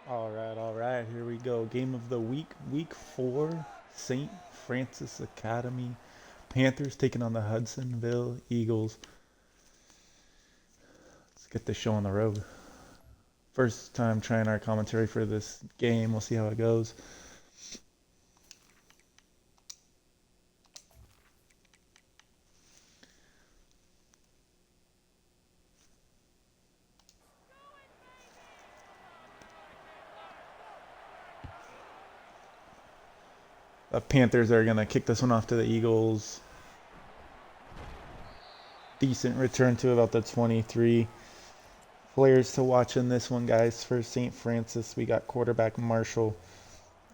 All right, here we go. Game of the week, week 4, St. Francis Academy. Panthers taking on the Hudsonville Eagles. Let's get this show on the road. First time trying our commentary for this game. We'll see how it goes. The Panthers are going to kick this one off to the Eagles. Decent return to about the 23. Players to watch in this one, guys. For St. Francis, we got quarterback Marshall.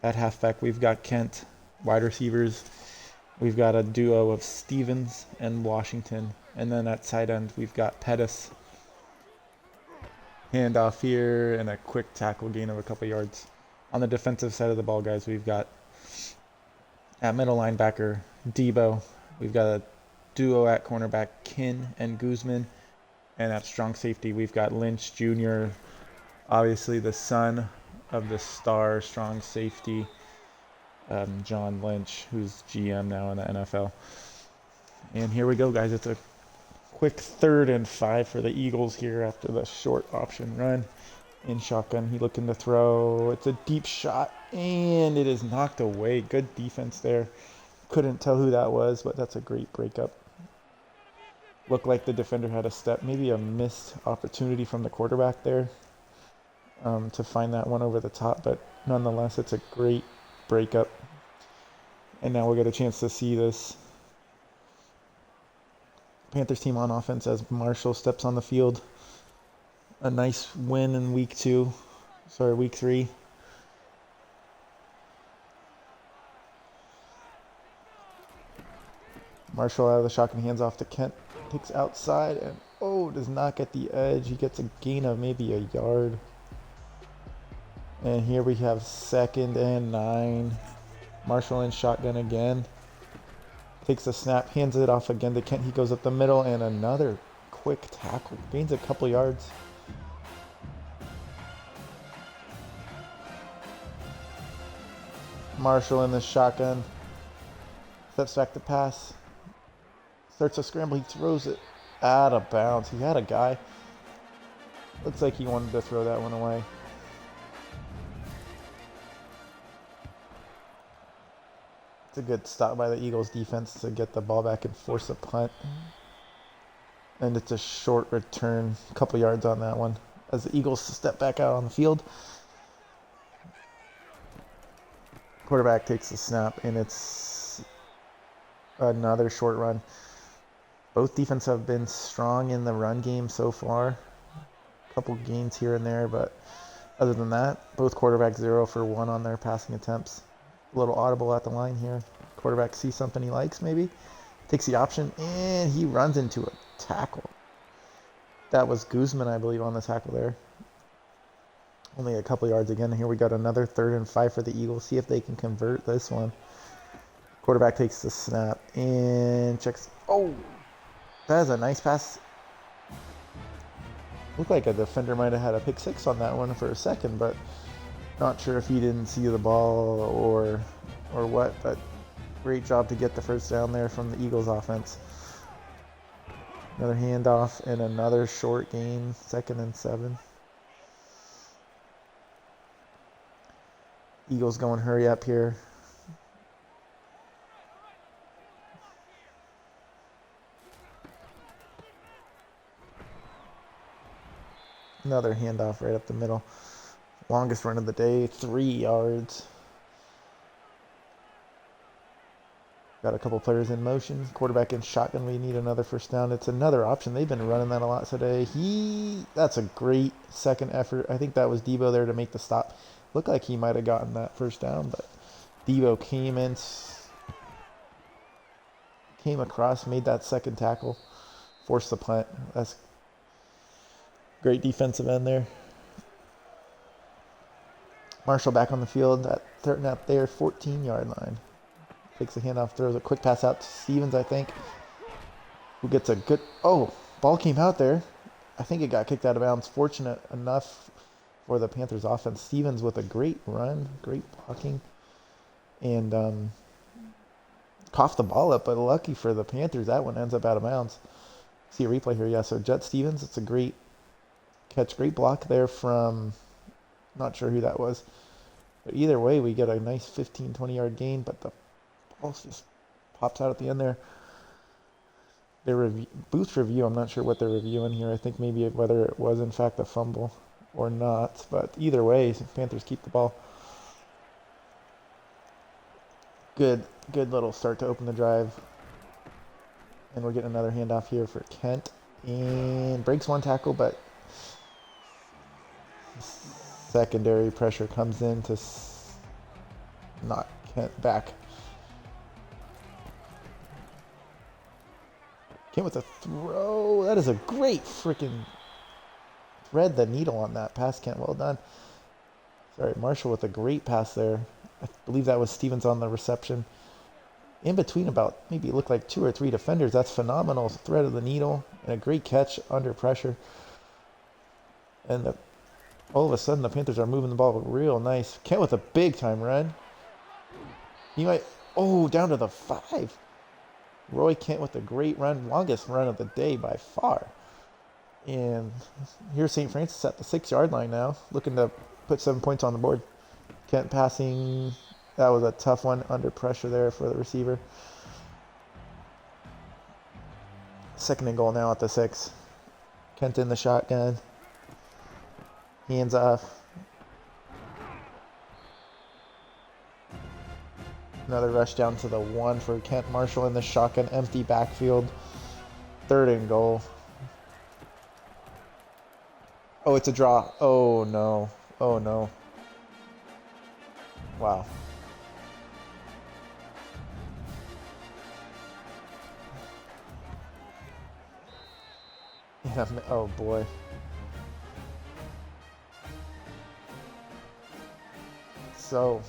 At halfback, we've got Kent. Wide receivers, we've got a duo of Stevens and Washington. And then at side end, we've got Pettis. Handoff here and a quick tackle gain of a couple yards. On the defensive side of the ball, guys, we've got at middle linebacker Debo. We've got a duo at cornerback Kin and Guzman. And at strong safety, we've got Lynch Jr., obviously the son of the star strong safety, John Lynch, who's GM now in the NFL. And here we go, guys. It's a quick 3rd and 5 for the Eagles here after the short option run. In shotgun, he looking to throw. It's a deep shot, and it is knocked away. Good defense there. Couldn't tell who that was, but that's a great breakup. Looked like the defender had a step, maybe a missed opportunity from the quarterback there to find that one over the top, but nonetheless, it's a great breakup. And now we'll get a chance to see this Panthers team on offense as Marshall steps on the field. A nice win in week 3. Marshall out of the shotgun, hands off to Kent, takes outside and does not get the edge. He gets a gain of maybe a yard. And here we have 2nd and 9. Marshall in shotgun again. Takes a snap, hands it off again to Kent. He goes up the middle and another quick tackle. Gains a couple yards. Marshall in the shotgun. Steps back to pass. Starts a scramble. He throws it out of bounds. He had a guy. Looks like he wanted to throw that one away. It's a good stop by the Eagles defense to get the ball back and force a punt. And it's a short return, a couple yards on that one. As the Eagles step back out on the field. Quarterback takes the snap, and it's another short run. Both defenses have been strong in the run game so far. A couple gains here and there, but other than that, both quarterbacks 0 for 1 on their passing attempts. A little audible at the line here. Quarterback sees something he likes, maybe. Takes the option, and he runs into a tackle. That was Guzman, I believe, on the tackle there. Only a couple yards again. Here we got another 3rd and 5 for the Eagles. See if they can convert this one. Quarterback takes the snap and checks. Oh, that is a nice pass. Looked like a defender might have had a pick 6 on that one for a second, but not sure if he didn't see the ball or what. But great job to get the first down there from the Eagles offense. Another handoff and another short gain, 2nd and 7. Eagles going hurry up here. Another handoff right up the middle. Longest run of the day, 3 yards. Got a couple players in motion. Quarterback in shotgun. We need another first down. It's another option. They've been running that a lot today. That's a great second effort. I think that was Debo there to make the stop. Looked like he might have gotten that first down, but Debo came across, made that second tackle, forced the punt. That's great defensive end there. Marshall back on the field at 14-yard line. Takes a handoff, throws a quick pass out to Stevens, I think, who gets a good... ball came out there. I think it got kicked out of bounds. Fortunate enough for the Panthers offense. Stevens with a great run, great blocking, and coughed the ball up, but lucky for the Panthers, that one ends up out of bounds. See a replay here, yeah, so Jet Stevens, it's a great catch, great block there from, not sure who that was, but either way, we get a nice 15, 20-yard gain, but the ball just pops out at the end there. Their booth review, I'm not sure what they're reviewing here. I think maybe whether it was in fact a fumble or not, but either way, Panthers keep the ball. Good little start to open the drive. And we're getting another handoff here for Kent. And breaks one tackle, but secondary pressure comes in to knock Kent back. Kent with a throw. That is a great freaking thread the needle on that pass, Kent. Well done. Sorry, Marshall with a great pass there. I believe that was Stevens on the reception. In between about, maybe it looked like 2 or 3 defenders. That's phenomenal. Thread of the needle and a great catch under pressure. And all of a sudden the Panthers are moving the ball real nice. Kent with a big time run. He might, down to the 5. Roy Kent with a great run. Longest run of the day by far. And here's St. Francis at the 6-yard line now. Looking to put 7 points on the board. Kent passing. That was a tough one under pressure there for the receiver. 2nd and goal now at the 6. Kent in the shotgun. Hands off. Another rush down to the 1 for Kent. Marshall in the shotgun. Empty backfield. 3rd and goal. Oh, it's a draw. Oh, no. Oh, no. Wow. Yeah, oh boy. So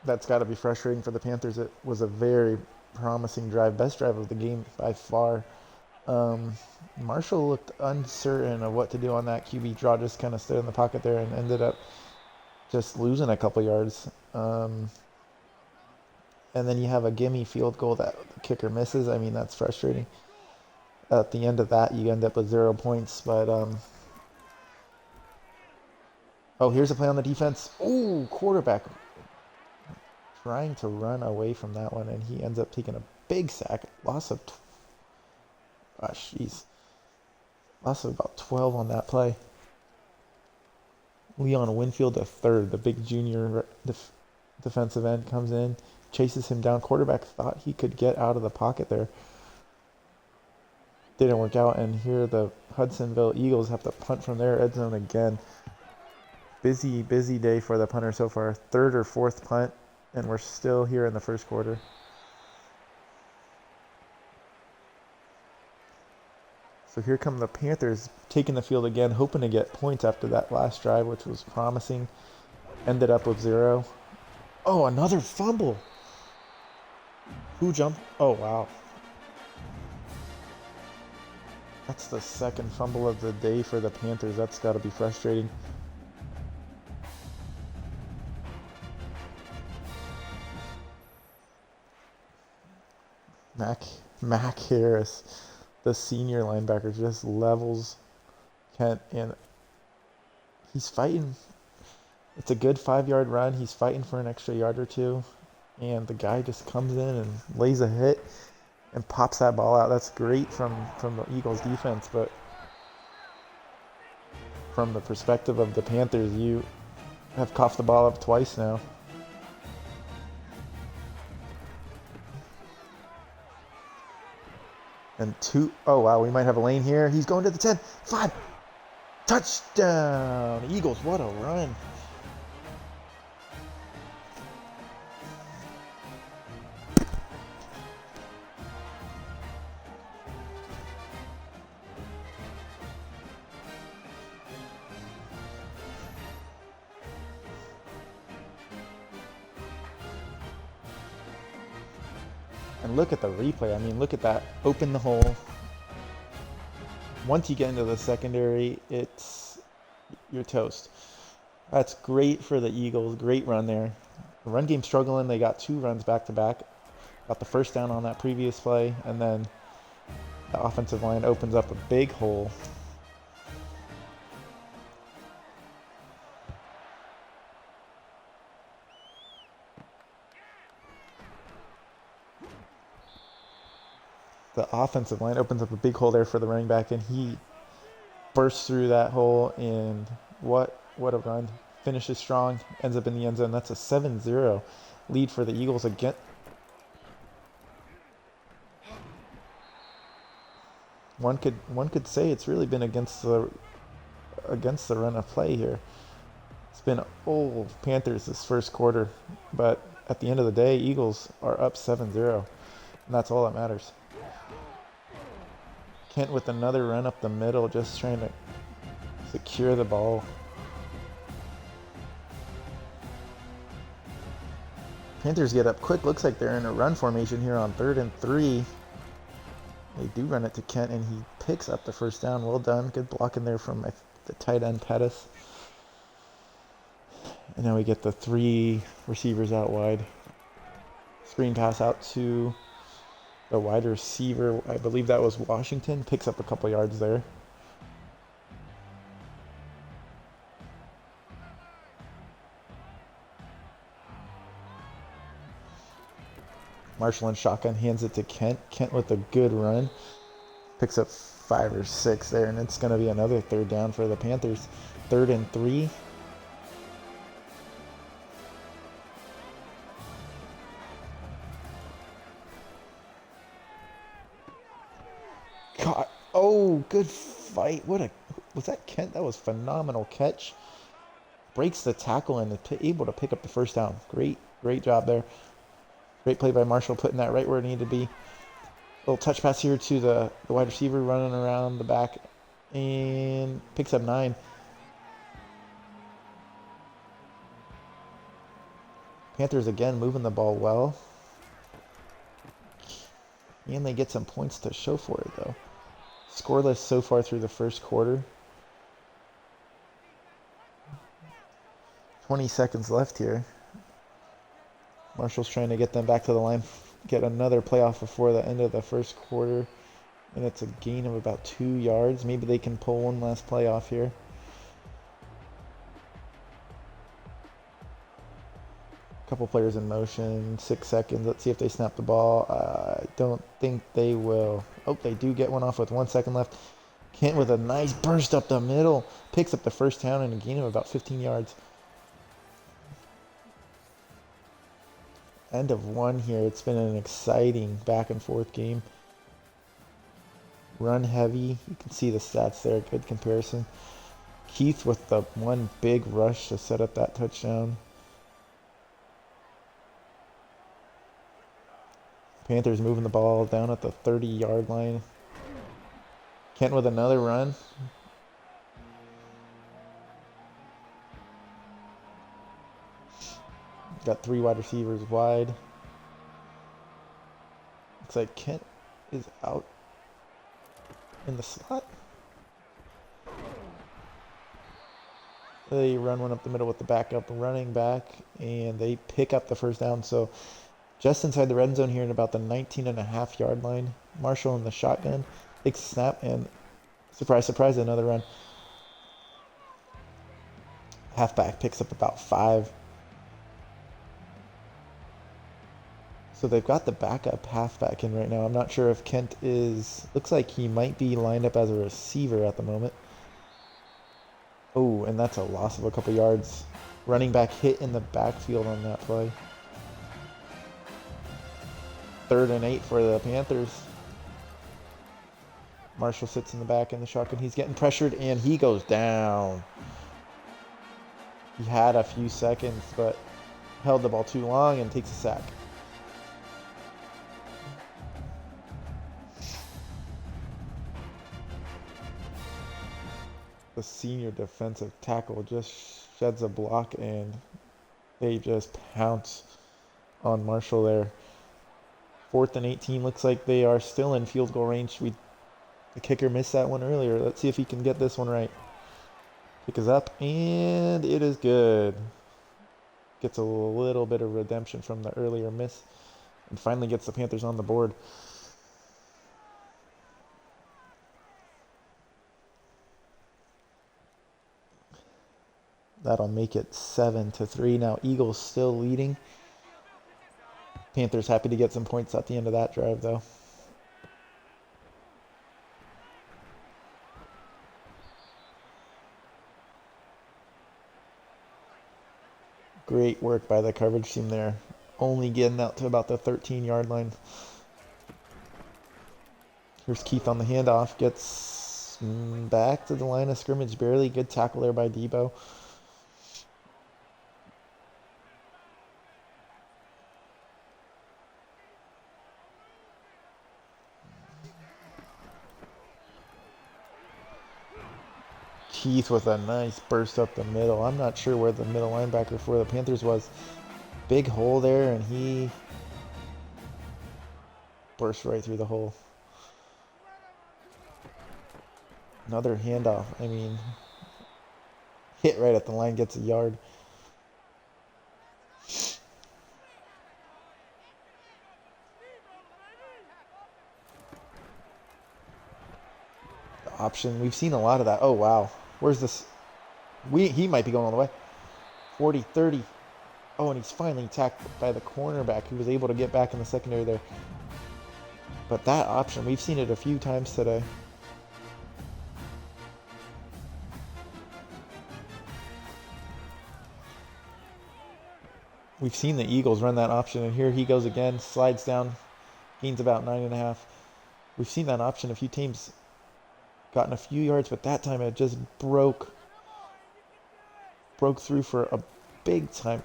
that's got to be frustrating for the Panthers. It was a very promising drive, best drive of the game by far. Marshall looked uncertain of what to do on that QB draw, just kind of stood in the pocket there and ended up just losing a couple yards. And then you have a gimme field goal that the kicker misses. I mean, that's frustrating. At the end of that, you end up with 0 points. But, here's a play on the defense. Oh, quarterback trying to run away from that one, and he ends up taking a big sack. Loss of about 12 on that play. Leon Winfield, the 3rd, the big junior defensive end, comes in, chases him down. Quarterback thought he could get out of the pocket there. Didn't work out, and here the Hudsonville Eagles have to punt from their end zone again. Busy day for the punter so far. 3rd or 4th punt, and we're still here in the first quarter. So here come the Panthers taking the field again, hoping to get points after that last drive, which was promising. Ended up with 0. Oh, another fumble. Who jumped? Oh, wow. That's the 2nd fumble of the day for the Panthers. That's got to be frustrating. Mac Harris, the senior linebacker, just levels Kent, and he's fighting. It's a good 5-yard run. He's fighting for an extra yard or 2, and the guy just comes in and lays a hit and pops that ball out. That's great from the Eagles defense, but from the perspective of the Panthers, you have coughed the ball up twice now. And 2, oh wow, we might have a lane here. He's going to the 10, 5, touchdown! Eagles, what a run. And look at the replay. I mean, look at that. Open the hole. Once you get into the secondary, you're toast. That's great for the Eagles. Great run there. The run game struggling. They got 2 runs back to back. Got the first down on that previous play, and then the offensive line opens up a big hole. The offensive line opens up a big hole there for the running back, and he bursts through that hole, and what a run. Finishes strong, ends up in the end zone. That's a 7-0 lead for the Eagles again. One could say it's really been against the run of play here. It's been Panthers this first quarter, but at the end of the day, Eagles are up 7-0, and that's all that matters. Kent with another run up the middle, just trying to secure the ball. Panthers get up quick. Looks like they're in a run formation here on 3rd and 3. They do run it to Kent, and he picks up the first down. Well done. Good blocking there from the tight end, Pettis. And now we get the 3 receivers out wide. Screen pass out to the wide receiver. I believe that was Washington. Picks up a couple yards there. Marshall in shotgun, hands it to Kent. Kent with a good run. Picks up 5 or 6 there, and it's going to be another 3rd down for the Panthers. 3rd and 3. God, good fight. Was that Kent? That was phenomenal catch. Breaks the tackle and is able to pick up the first down. Great job there. Great play by Marshall, putting that right where it needed to be. Little touch pass here to the wide receiver, running around the back, and picks up 9. Panthers again moving the ball well. And they get some points to show for it, though. Scoreless so far through the first quarter. 20 seconds left here. Marshall's trying to get them back to the line, get another playoff before the end of the first quarter. And it's a gain of about 2 yards. Maybe they can pull one last playoff here. Couple players in motion, 6 seconds. Let's see if they snap the ball. I don't think they will. They do get one off with 1 second left. Kent with a nice burst up the middle. Picks up the first down and a gain of about 15 yards. End of 1 here. It's been an exciting back and forth game. Run heavy. You can see the stats there. Good comparison. Keith with the one big rush to set up that touchdown. Panthers moving the ball down at the 30-yard line. Kent with another run. Got 3 wide receivers wide. Looks like Kent is out in the slot. They run one up the middle with the backup running back, and they pick up the first down. So just inside the red zone here at about the 19.5-yard line. Marshall in the shotgun. Takes a snap, and surprise, surprise, another run. Halfback picks up about 5. So they've got the backup halfback in right now. I'm not sure if Kent looks like he might be lined up as a receiver at the moment. And that's a loss of a couple yards. Running back hit in the backfield on that play. 3rd and 8 for the Panthers. Marshall sits in the back in the shotgun. He's getting pressured, and he goes down. He had a few seconds, but held the ball too long and takes a sack. The senior defensive tackle just sheds a block, and they just pounce on Marshall there. 4th and 18. Looks like they are still in field goal range. The kicker missed that one earlier. Let's see if he can get this one right. Kick is up, and it is good. Gets a little bit of redemption from the earlier miss, and finally gets the Panthers on the board. That'll make it 7-3. Now Eagles still leading. Panthers happy to get some points at the end of that drive, though. Great work by the coverage team there. Only getting out to about the 13-yard line. Here's Keith on the handoff. Gets back to the line of scrimmage barely. Good tackle there by Debo. Keith with a nice burst up the middle. I'm not sure where the middle linebacker for the Panthers was. Big hole there, and he burst right through the hole. Another handoff. I mean, hit right at the line, gets a yard. The option. We've seen a lot of that. Oh, wow. Where's this? He might be going all the way. 40, 30. Oh, and he's finally tackled by the cornerback who was able to get back in the secondary there. But that option, we've seen it a few times today. We've seen the Eagles run that option, and here he goes again, slides down, gains about 9.5. We've seen that option a few teams gotten a few yards, but that time it just broke through for a big time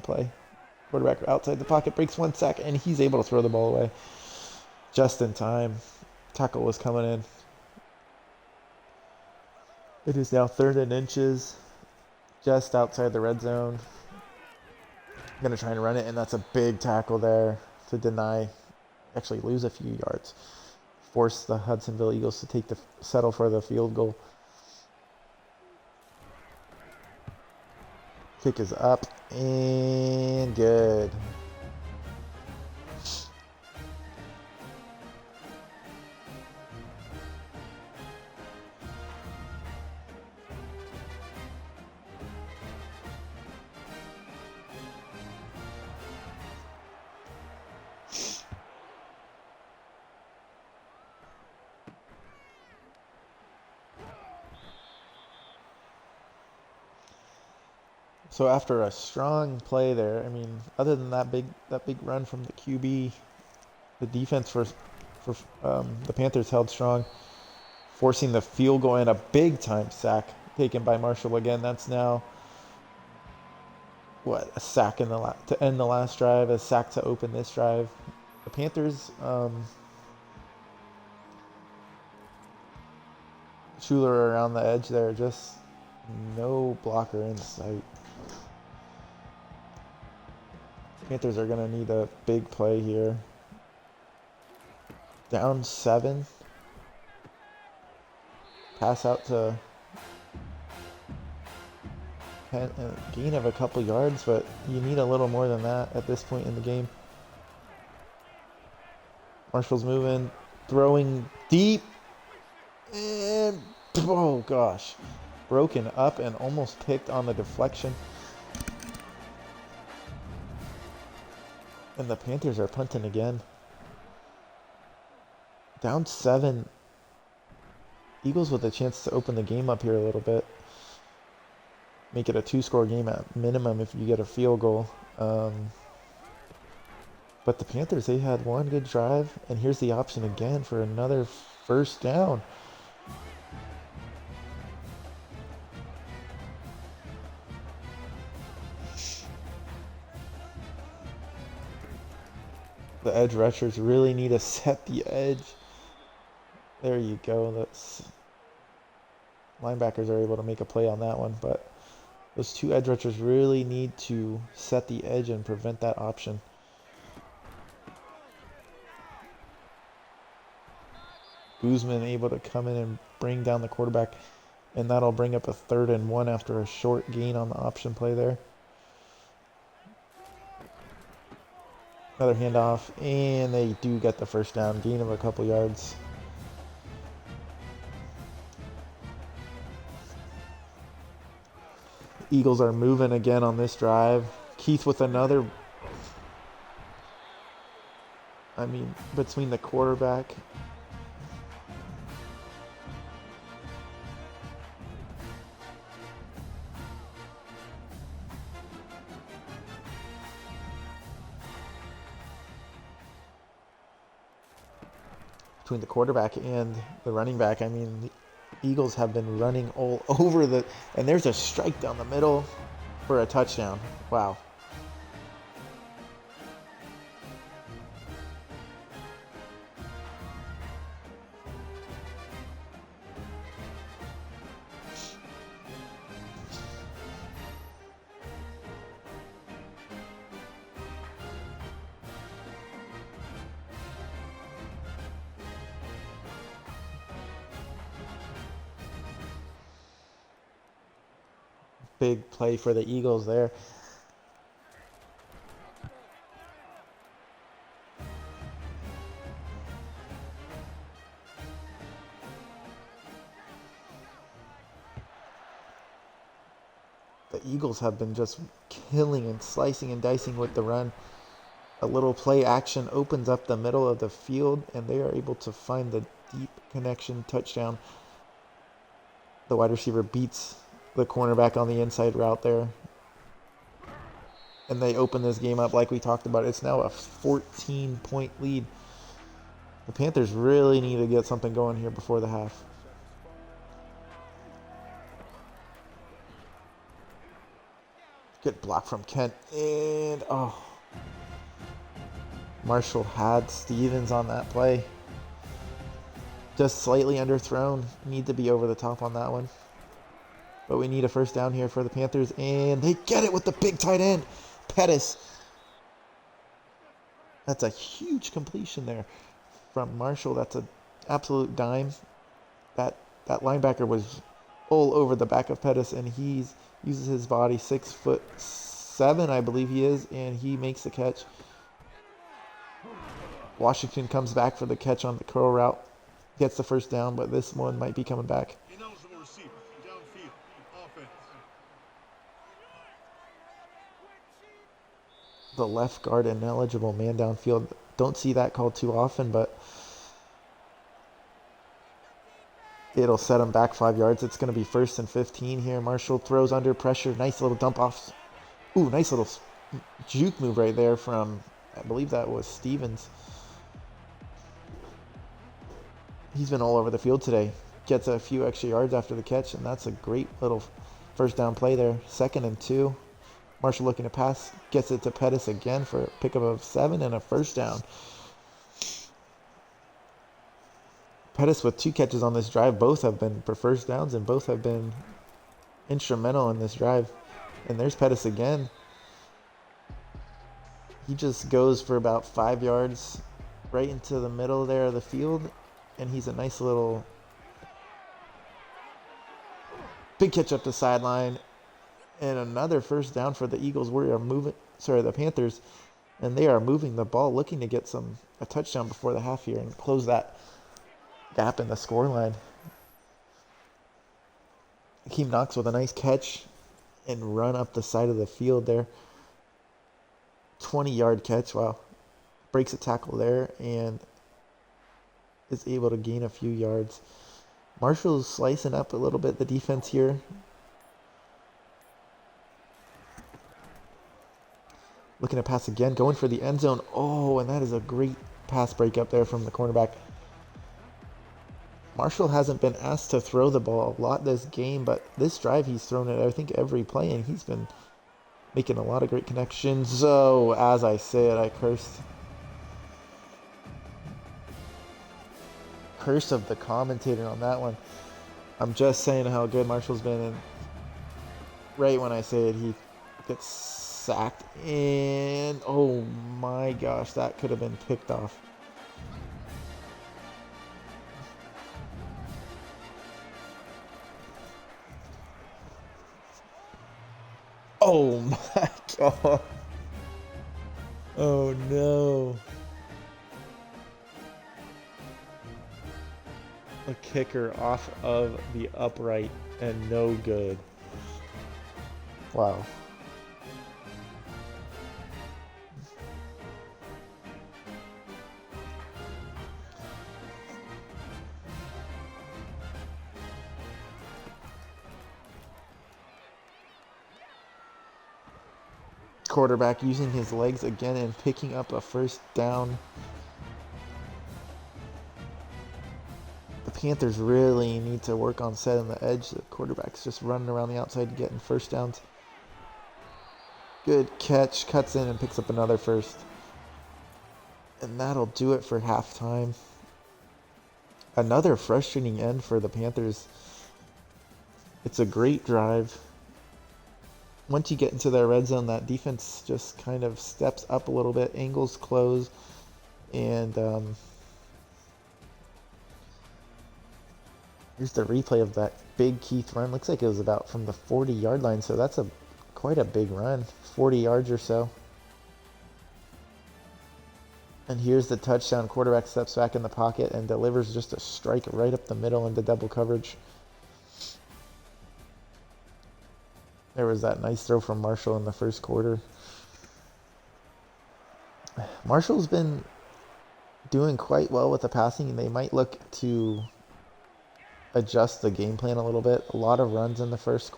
play. Quarterback outside the pocket, breaks one sack, and he's able to throw the ball away just in time. Tackle was coming in. It is now 3rd and inches, just outside the red zone. I'm going to try and run it, and that's a big tackle there to deny, actually lose a few yards. Force the Hudsonville Eagles to settle for the field goal. Kick is up and good. So after a strong play there, I mean, other than that big run from the QB, the defense for the Panthers held strong, forcing the field goal and a big time sack taken by Marshall again. That's now a sack to end the last drive, a sack to open this drive. The Panthers, Schuler around the edge there, just no blocker in sight. Panthers are going to need a big play here. Down 7. Pass out to gain of a couple yards, but you need a little more than that at this point in the game. Marshall's moving, throwing deep, and oh gosh, broken up and almost picked on the deflection. And the Panthers are punting again. Down 7. Eagles with a chance to open the game up here a little bit. Make it a 2-score game at minimum if you get a field goal. But the Panthers, they had one good drive, and here's the option again for another first down. The edge rushers really need to set the edge. There you go. Linebackers are able to make a play on that one, but those two edge rushers really need to set the edge and prevent that option. Guzman able to come in and bring down the quarterback, and that'll bring up a 3rd and 1 after a short gain on the option play there. Another handoff, and they do get the first down, gain of a couple yards. Eagles are moving again on this drive. Keith with another, between the quarterback. Between the quarterback and the running back, the Eagles have been running all over and there's a strike down the middle for a touchdown. Wow. Big play for the Eagles there. The Eagles have been just killing and slicing and dicing with the run. A little play action opens up the middle of the field, and they are able to find the deep connection touchdown. The wide receiver beats the cornerback on the inside route there. And they open this game up like we talked about. It's now a 14-point lead. The Panthers really need to get something going here before the half. Good block from Kent. And, Marshall had Stevens on that play. Just slightly underthrown. Need to be over the top on that one. But we need a first down here for the Panthers, and they get it with the big tight end, Pettis. That's a huge completion there from Marshall. That's an absolute dime. That linebacker was all over the back of Pettis, and he uses his body, 6'7", I believe he is, and he makes the catch. Washington comes back for the catch on the curl route, gets the first down, but this one might be coming back. The left guard ineligible, man downfield. Don't see that called too often, but it'll set him back 5 yards. It's going to be 1st and 15 here. Marshall throws under pressure. Nice little dump off. Ooh, nice little juke move right there from, I believe that was Stevens. He's been all over the field today. Gets a few extra yards after the catch, and that's a great little first down play there. 2nd and 2. Marshall looking to pass, gets it to Pettis again for a pickup of 7 and a first down. Pettis with 2 catches on this drive. Both have been for first downs, and both have been instrumental in this drive. And there's Pettis again. He just goes for about 5 yards right into the middle there of the field, and he's a nice little big catch up the sideline. And another first down for the Eagles. The Panthers, and they are moving the ball, looking to get a touchdown before the half here and close that gap in the scoreline. Akeem Knox with a nice catch and run up the side of the field there. 20-yard catch. Wow. Breaks a tackle there and is able to gain a few yards. Marshall's slicing up a little bit the defense here. Looking to pass again, going for the end zone. Oh, and that is a great pass break up there from the cornerback. Marshall hasn't been asked to throw the ball a lot this game, but this drive he's thrown it, I think, every play, and he's been making a lot of great connections. So, as I said, I cursed. Curse of the commentator on that one. I'm just saying how good Marshall's been, and right when I say it, he gets sacked, and oh my gosh, that could have been picked off. Oh my God. Oh no. A kicker off of the upright and no good. Wow. Quarterback using his legs again and picking up a first down. The Panthers really need to work on setting the edge. The quarterback's just running around the outside getting first downs. Good catch, cuts in and picks up another first. And that'll do it for halftime. Another frustrating end for the Panthers. It's a great drive. Once you get into their red zone, that defense just kind of steps up a little bit. Angles close. And here's the replay of that big Keith run. Looks like it was about from the 40-yard line. So that's quite a big run. 40 yards or so. And here's the touchdown. Quarterback steps back in the pocket and delivers just a strike right up the middle into double coverage. There was that nice throw from Marshall in the first quarter. Marshall's been doing quite well with the passing, and they might look to adjust the game plan a little bit. A lot of runs in the first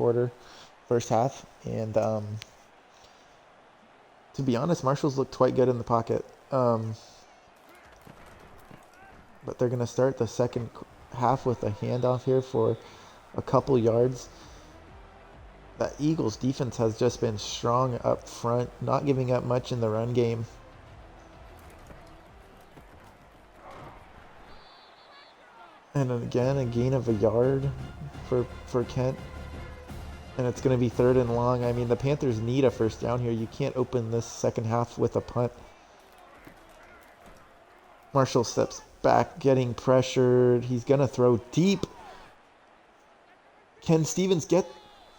half. And to be honest, Marshall's looked quite good in the pocket. But they're going to start the second half with a handoff here for a couple yards. That Eagles defense has just been strong up front, not giving up much in the run game. And again, a gain of a yard for Kent. And it's going to be 3rd and long. I mean, the Panthers need a first down here. You can't open this second half with a punt. Marshall steps back, getting pressured. He's going to throw deep. Can Stevens get...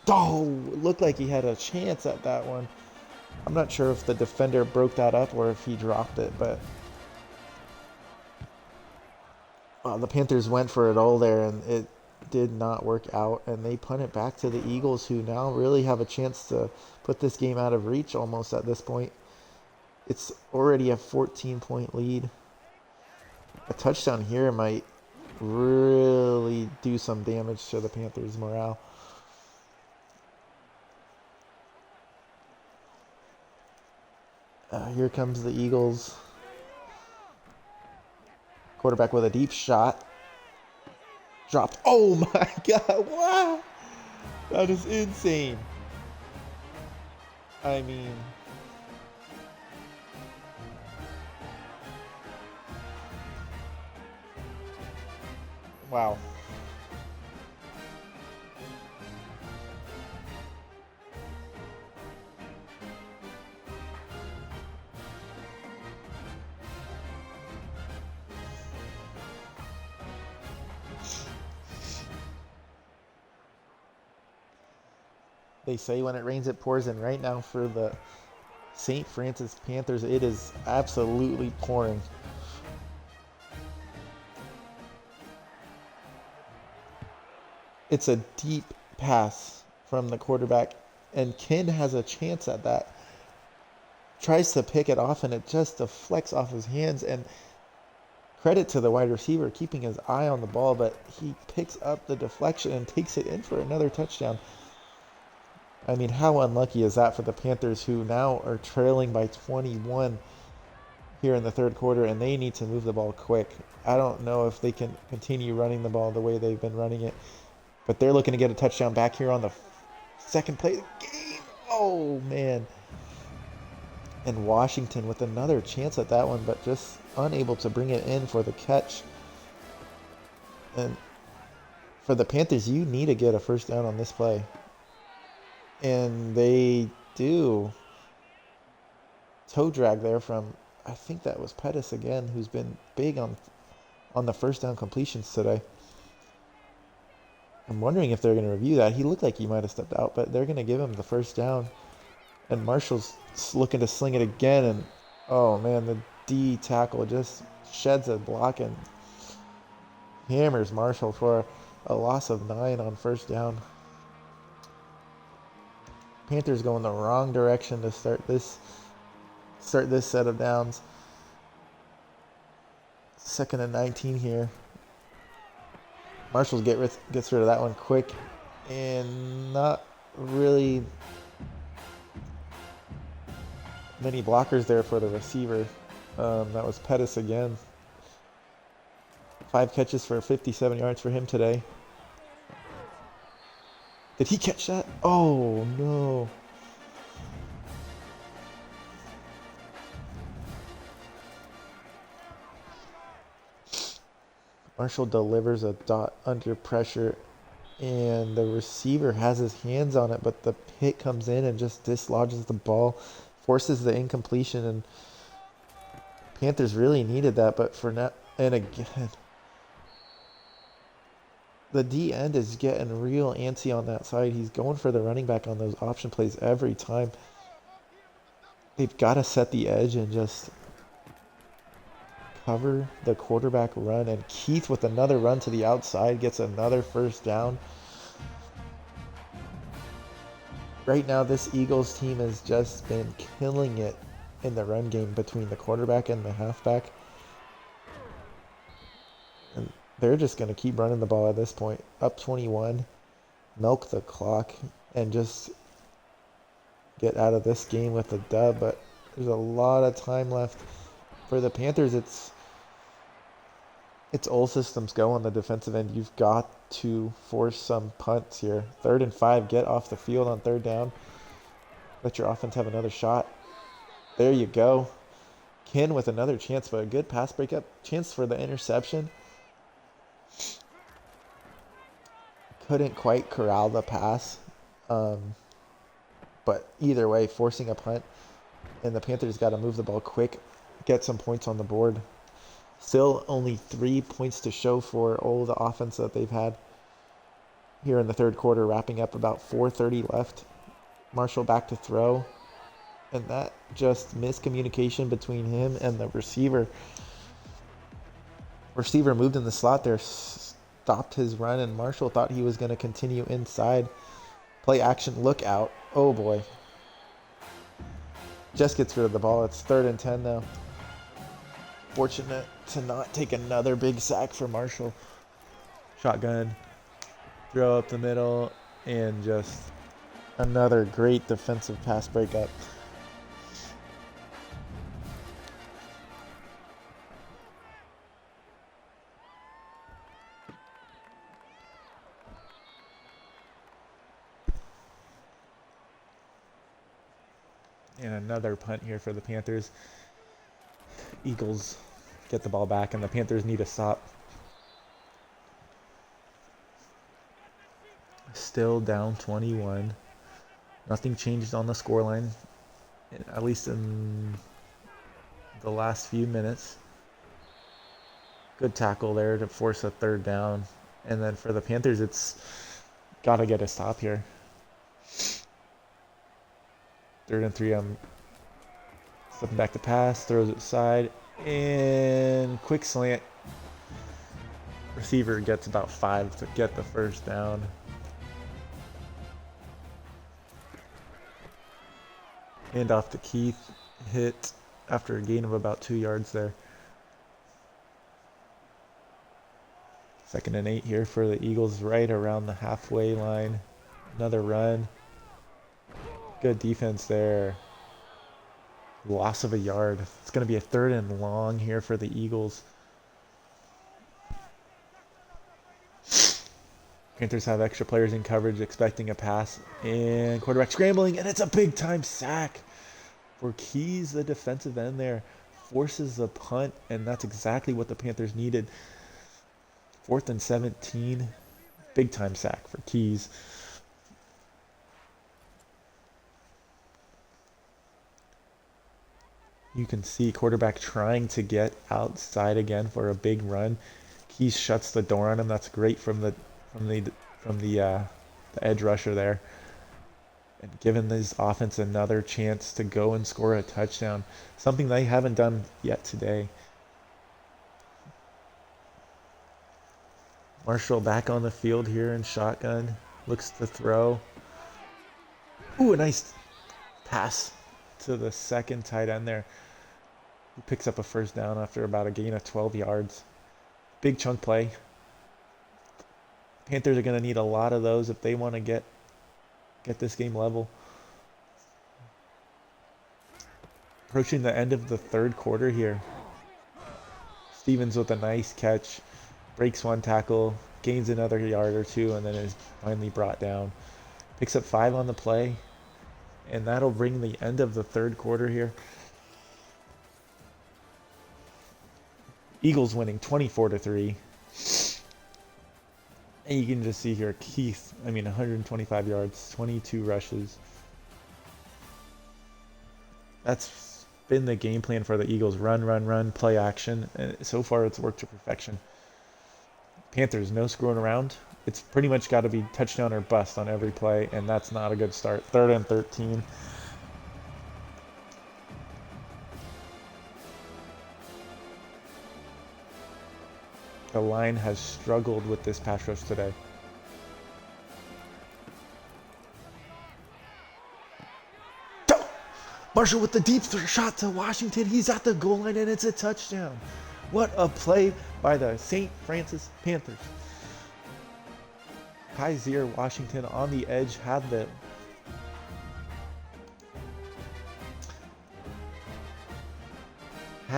Oh, it looked like he had a chance at that one. I'm not sure if the defender broke that up or if he dropped it, but... the Panthers went for it all there, and it did not work out. And they punt it back to the Eagles, who now really have a chance to put this game out of reach almost at this point. It's already a 14-point lead. A touchdown here might really do some damage to the Panthers' morale. Here comes the Eagles. Quarterback with a deep shot. Dropped. Oh my God. Wow. That is insane. I mean... Wow. They say when it rains, it pours, and right now for the St. Francis Panthers, it is absolutely pouring. It's a deep pass from the quarterback, and Ken has a chance at that. Tries to pick it off, and it just deflects off his hands, and credit to the wide receiver keeping his eye on the ball, but he picks up the deflection and takes it in for another touchdown. I mean, how unlucky is that for the Panthers, who now are trailing by 21 here in the third quarter, and they need to move the ball quick. I don't know if they can continue running the ball the way they've been running it, but they're looking to get a touchdown back here on the second play of the game. Oh, man. And Washington with another chance at that one, but just unable to bring it in for the catch. And for the Panthers, you need to get a first down on this play. And they do. Toe drag there from, I think that was Pettis again, who's been big on the first down completions today. I'm wondering if they're going to review that. He looked like he might have stepped out, but they're going to give him the first down. And Marshall's looking to sling it again, and oh man, the D tackle just sheds a block and hammers Marshall for a loss of 9 on first down. Panthers going the wrong direction to start this set of downs. 2nd and 19 here. Marshall gets rid of that one quick, and not really many blockers there for the receiver. That was Pettis again. 5 catches for 57 yards for him today. Did he catch that? Oh no. Marshall delivers a dot under pressure, and the receiver has his hands on it, but the hit comes in and just dislodges the ball, forces the incompletion, and Panthers really needed that, but for now, and again, the D end is getting real antsy on that side. He's going for the running back on those option plays every time. They've got to set the edge and just cover the quarterback run, and Keith with another run to the outside gets another first down. Right now, this Eagles team has just been killing it in the run game between the quarterback and the halfback. And they're just going to keep running the ball at this point. Up 21, milk the clock, and just get out of this game with a dub. But there's a lot of time left. For the Panthers, it's all systems go on the defensive end. You've got to force some punts here. 3rd and 5, get off the field on 3rd down. Let your offense have another shot. There you go. Ken with another chance, but a good pass breakup. Chance for the interception. Couldn't quite corral the pass. But either way, forcing a punt. And the Panthers got to move the ball quick, get some points on the board. Still only 3 points to show for all the offense that they've had here in the 3rd quarter, wrapping up about 4:30 left. Marshall back to throw, and that just miscommunication between him and the receiver. Receiver moved in the slot there, stopped his run, and Marshall thought he was going to continue inside. Play action, look out. Oh boy. Just gets rid of the ball. It's 3rd and 10 now. Fortunate to not take another big sack for Marshall. Shotgun, throw up the middle, and just another great defensive pass breakup. And another punt here for the Panthers. Eagles get the ball back, and the Panthers need a stop. Still down 21. Nothing changed on the scoreline, at least in the last few minutes. Good tackle there to force a 3rd down. And then for the Panthers, it's got to get a stop here. 3rd and 3, I'm slipping back to pass, throws it side, and quick slant. Receiver gets about 5 to get the first down. Hand off to Keith, hit after a gain of about 2 yards there. 2nd and 8 here for the Eagles, right around the halfway line. Another run. Good defense there. Loss of a yard. It's going to be a 3rd and long here for the Eagles. Panthers have extra players in coverage expecting a pass, and quarterback scrambling, and it's a big time sack for Keys. The defensive end there forces the punt, and that's exactly what the Panthers needed. 4th and 17, big time sack for Keys. You can see quarterback trying to get outside again for a big run. Keys shuts the door on him. That's great from the edge rusher there. and giving this offense another chance to go and score a touchdown, something they haven't done yet today. Marshall back on the field here in shotgun, looks to throw. Ooh, a nice pass to the second tight end there, who picks up a first down after about a gain of 12 yards. Big chunk play. Panthers are going to need a lot of those if they want to get this game level. Approaching the end of the third quarter here. Stevens with a nice catch, breaks one tackle, gains another yard or two, and then is finally brought down. Picks up 5 on the play, and that'll bring the end of the third quarter here. Eagles winning 24-3. And you can just see here, Keith, 125 yards, 22 rushes. That's been the game plan for the Eagles. Run, play action. And so far, it's worked to perfection. Panthers, no screwing around. It's pretty much got to be touchdown or bust on every play, and that's not a good start. 3rd and 13. The line has struggled with this pass rush today. Marshall with the deep shot to Washington. He's at the goal line, and it's a touchdown. What a play by the St. Francis Panthers. Kaiser Washington on the edge had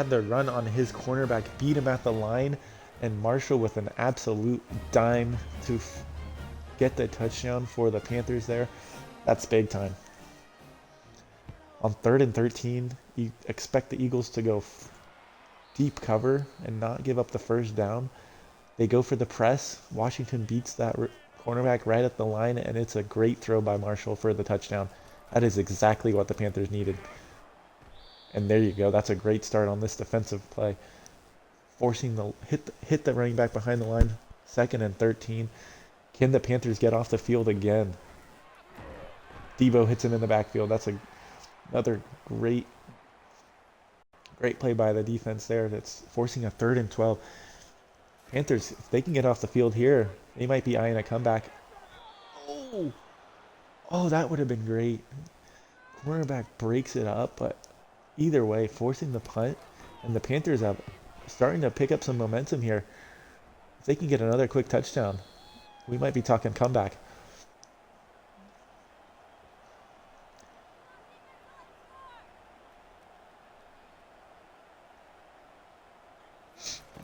the run on his cornerback, beat him at the line, and Marshall with an absolute dime to get the touchdown for the Panthers there. That's big time. On 3rd and 13, you expect the Eagles to go deep cover and not give up the first down. They go for the press. Washington beats that cornerback right at the line, and it's a great throw by Marshall for the touchdown. That is exactly what the Panthers needed. And there you go. That's a great start on this defensive play. Forcing the hit the running back behind the line. 2nd and 13. Can the Panthers get off the field again? Debo hits him in the backfield. That's another great play by the defense there. That's forcing a 3rd and 12. Panthers, if they can get off the field here, they might be eyeing a comeback. Oh, that would have been great. Cornerback breaks it up, but either way, forcing the punt, and the Panthers are starting to pick up some momentum here. If they can get another quick touchdown, we might be talking comeback.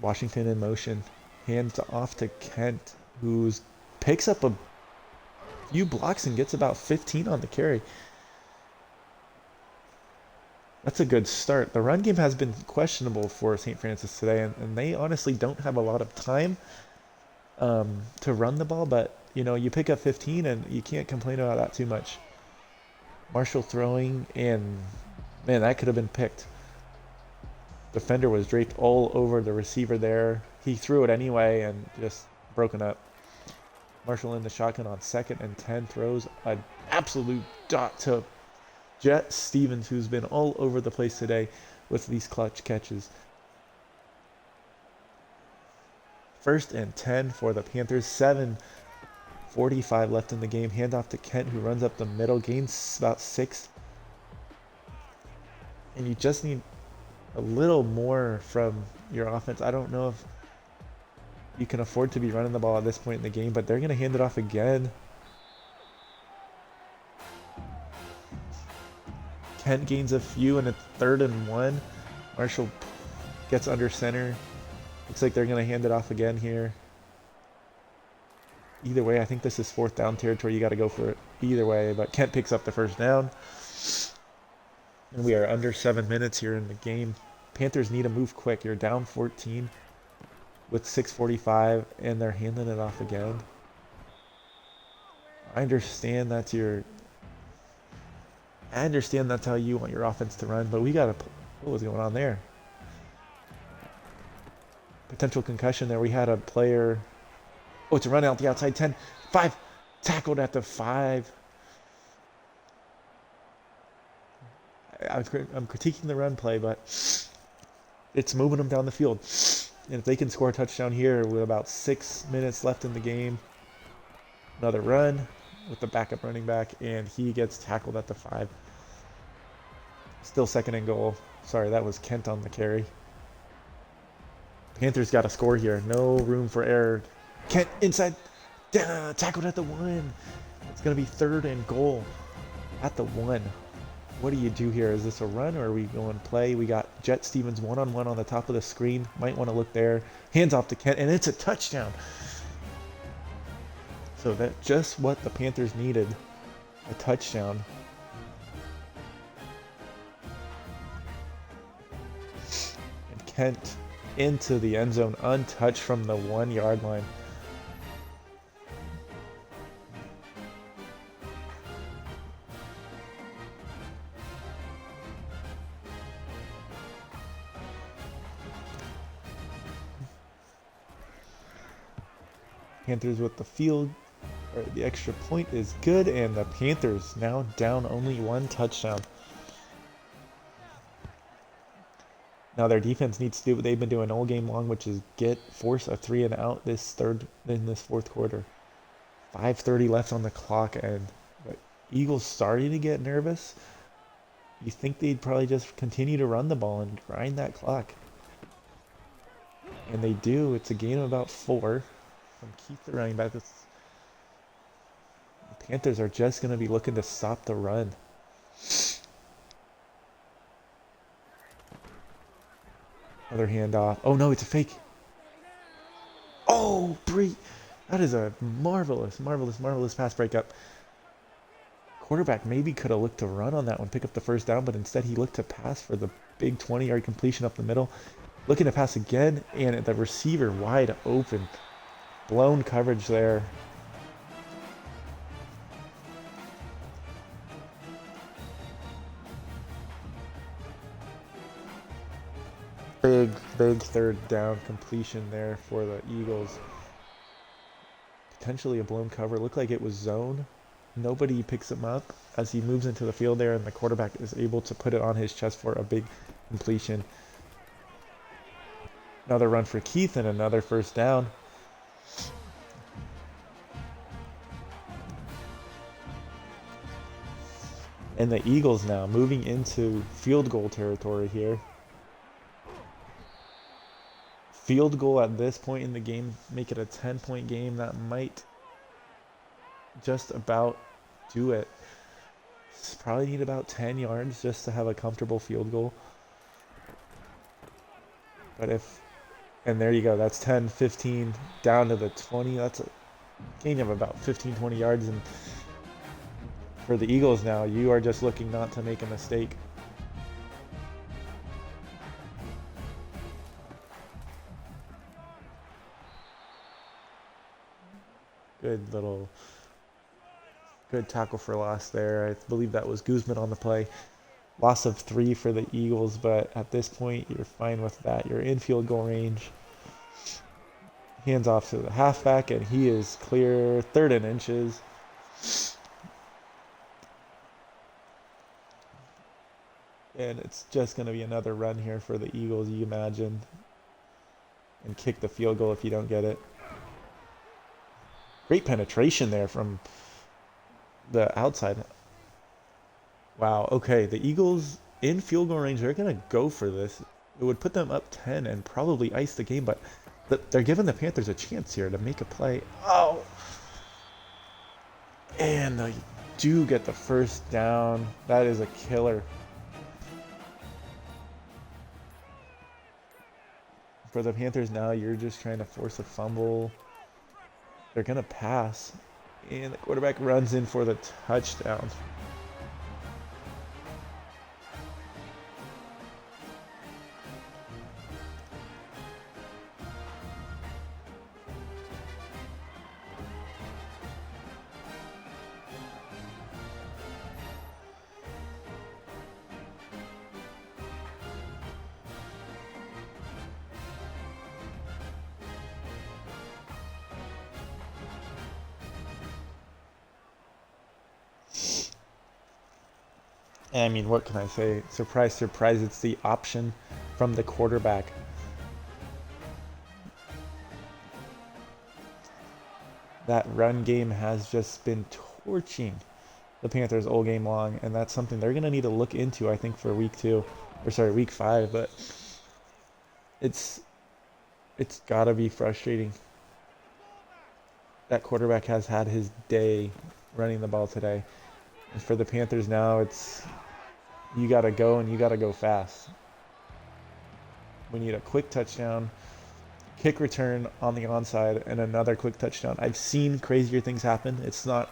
Washington in motion. Hands off to Kent, who picks up a few blocks and gets about 15 on the carry. That's a good start. The run game has been questionable for St. Francis today, and they honestly don't have a lot of time to run the ball, but you pick up 15 and you can't complain about that too much. Marshall throwing, and man, that could have been picked. Defender was draped all over the receiver there. He threw it anyway and just broken up. Marshall in the shotgun on 2nd and 10 throws an absolute dot to Jet Stevens, who's been all over the place today with these clutch catches. 1st and 10 for the Panthers. 7:45 left in the game. Handoff to Kent, who runs up the middle, gains about 6. And you just need a little more from your offense. I don't know if you can afford to be running the ball at this point in the game, but they're going to hand it off again. Kent gains a few, and it's 3rd and 1. Marshall gets under center. Looks like they're going to hand it off again here. Either way, I think this is 4th down territory. You got to go for it either way, but Kent picks up the first down. And we are under 7 minutes here in the game. Panthers need to move quick. You're down 14 with 6:45, and they're handing it off again. I understand that's how you want your offense to run, but we got to... What was going on there? Potential concussion there. We had a player... Oh, it's a run out the outside 10. 5. Tackled at the 5. I'm critiquing the run play, but it's moving them down the field. And if they can score a touchdown here with about 6 minutes left in the game, another run with the backup running back, and he gets tackled at the 5. Still second and goal. Sorry, that was Kent on the carry. Panthers got to score here. No room for error. Kent inside. Tackled at the 1. It's going to be 3rd and goal at the 1. What do you do here? Is this a run or are we going play? We got Jet Stevens one-on-one on the top of the screen. Might want to look there. Hands off to Kent, and it's a touchdown. So that's just what the Panthers needed. A touchdown. And Kent into the end zone untouched from the 1-yard line. Panthers with the field, or the extra point is good, and the Panthers now down only 1 touchdown. Now their defense needs to do what they've been doing all game long, which is force a 3 and out in this 4th quarter. 5:30 left on the clock, and the Eagles starting to get nervous. You think they'd probably just continue to run the ball and grind that clock. And they do. It's a gain of about 4 from Keith, the running back. The Panthers are just going to be looking to stop the run. Another handoff. Oh no, it's a fake. Oh, Bree. That is a marvelous pass breakup. Quarterback maybe could have looked to run on that one, pick up the first down, but instead he looked to pass for the big 20-yard completion up the middle. Looking to pass again, and the receiver wide open. Blown coverage there. Big 3rd down completion there for the Eagles. Potentially a blown cover. Looked like it was zone. Nobody picks him up as he moves into the field there, and the quarterback is able to put it on his chest for a big completion. Another run for Keith and another first down. And the Eagles now moving into field goal territory here. Field goal at this point in the game, make it a 10-point game. That might just about do it. Probably need about 10 yards just to have a comfortable field goal. But and there you go, that's 10, 15, down to the 20. That's a gain of about 15, 20 yards. And for the Eagles now, you are just looking not to make a mistake. Good tackle for loss there. I believe that was Guzman on the play. Loss of 3 for the Eagles, but at this point, you're fine with that. You're in field goal range. Hands off to the halfback, and he is clear. 3rd and inches. And it's just going to be another run here for the Eagles, you imagine. And kick the field goal if you don't get it. Great penetration there from the outside. Wow, okay, the Eagles in field goal range, they're going to go for this. It would put them up 10 and probably ice the game, but they're giving the Panthers a chance here to make a play. Oh! And they do get the first down. That is a killer. For the Panthers now, you're just trying to force a fumble. They're going to pass. And the quarterback runs in for the touchdown. And I mean, what can I say? Surprise, surprise, it's the option from the quarterback. That run game has just been torching the Panthers all game long, and that's something they're going to need to look into, I think, for week 5, but it's got to be frustrating. That quarterback has had his day running the ball today. And for the Panthers now, it's you got to go and you got to go fast. We need a quick touchdown, kick return on the onside, and another quick touchdown. I've seen crazier things happen. It's not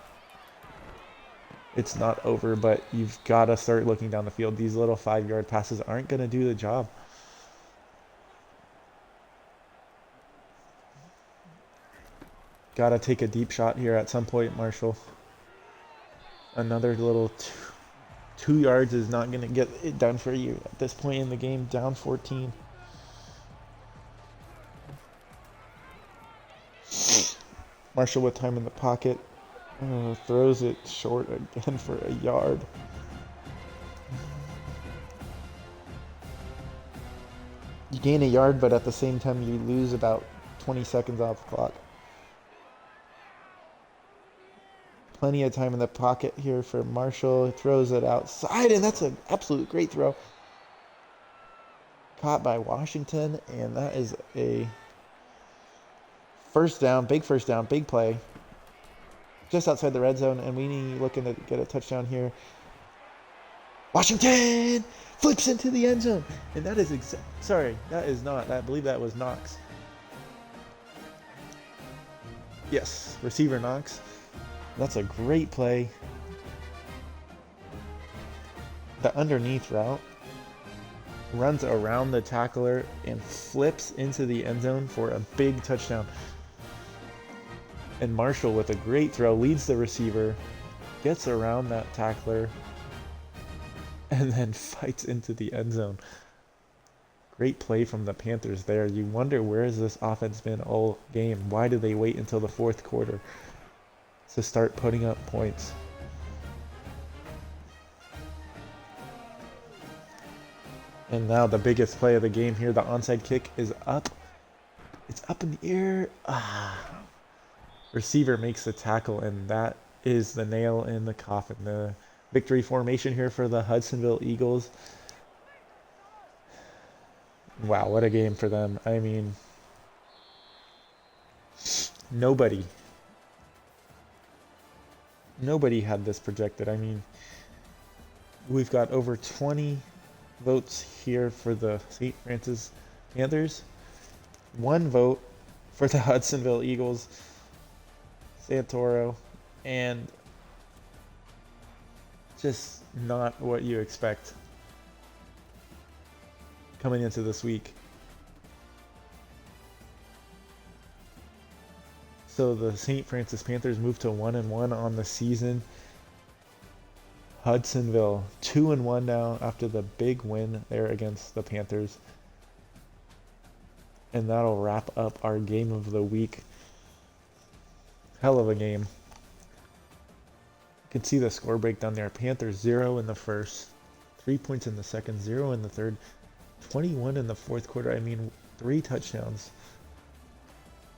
over, but you've got to start looking down the field. These little 5-yard passes aren't going to do the job. Got to take a deep shot here at some point, Marshall. Another little 2 yards is not going to get it done for you at this point in the game, down 14. Marshall with time in the pocket. Throws it short again for a yard. You gain a yard, but at the same time you lose about 20 seconds off the clock. Plenty of time in the pocket here for Marshall. He throws it outside, and that's an absolute great throw. Caught by Washington, and that is a first down, big play. Just outside the red zone, and Weenie looking to get a touchdown here. Washington flips into the end zone, and that is that is not. I believe that was Knox. Yes, receiver Knox. That's a great play. The underneath route runs around the tackler and flips into the end zone for a big touchdown. And Marshall with a great throw leads the receiver, gets around that tackler, and then fights into the end zone. Great play from the Panthers there. You wonder, where has this offense been all game? Why did they wait until the fourth quarter to start putting up points? And now the biggest play of the game here, the onside kick is up. It's up in the air. Receiver makes the tackle, and that is the nail in the coffin. The victory formation here for the Hudsonville Eagles. Wow, what a game for them. I mean, nobody had this projected. I mean, we've got over 20 votes here for the St. Francis Panthers. 1 vote for the Hudsonville Eagles, Santoro, and just not what you expect coming into this week. So the St. Francis Panthers move to 1-1 on the season. Hudsonville 2-1 now after the big win there against the Panthers. And that'll wrap up our game of the week. Hell of a game. You can see the score breakdown there. Panthers 0 in the first, 3 points in the second, 0 in the third, 21 in the fourth quarter. I mean, 3 touchdowns.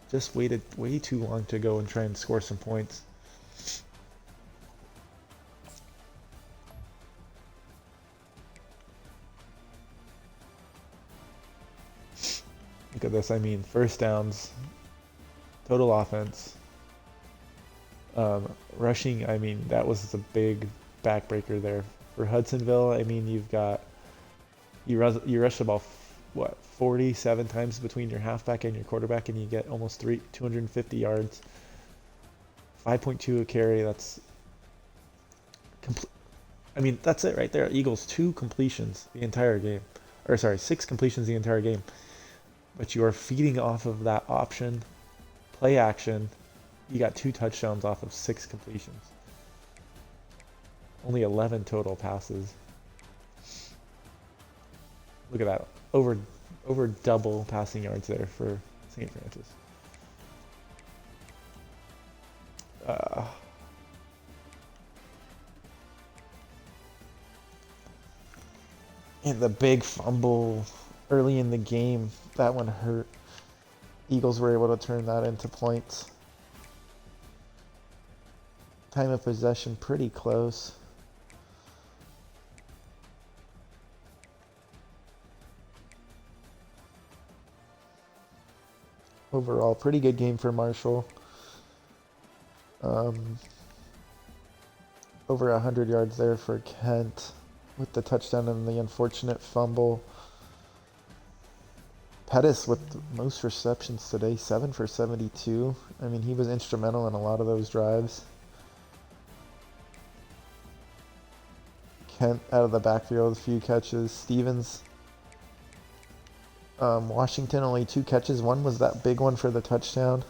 Just waited way too long to go and try and score some points. Look at this. I mean, first downs, total offense. Rushing, I mean, that was the big backbreaker there. For Hudsonville, I mean, you rush the ball, 47 times between your halfback and your quarterback, and you get almost 250 yards. 5.2 a carry, that's I mean, that's it right there. Eagles 2 completions the entire game. Or sorry, 6 completions the entire game. But you are feeding off of that option, play action. You got 2 touchdowns off of 6 completions. Only 11 total passes. Look at that. Over double passing yards there for St. Francis. And the big fumble early in the game, that one hurt. Eagles were able to turn that into points. Time of possession pretty close. Overall, pretty good game for Marshall. Over 100 yards there for Kent with the touchdown and the unfortunate fumble. Pettis with the most receptions today, 7 for 72. I mean, he was instrumental in a lot of those drives. Kent out of the backfield, a few catches. Stevens, Washington only 2 catches. One was that big one for the touchdown.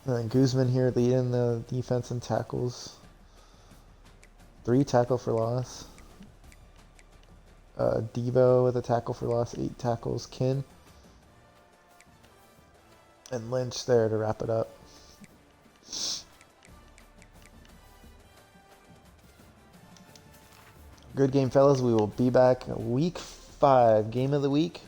And then Guzman here leading the defense in tackles. 3 tackle for loss. Devo with a tackle for loss, 8 tackles. Kin and Lynch there to wrap it up. Good game, fellas. We will be back week 5, game of the week.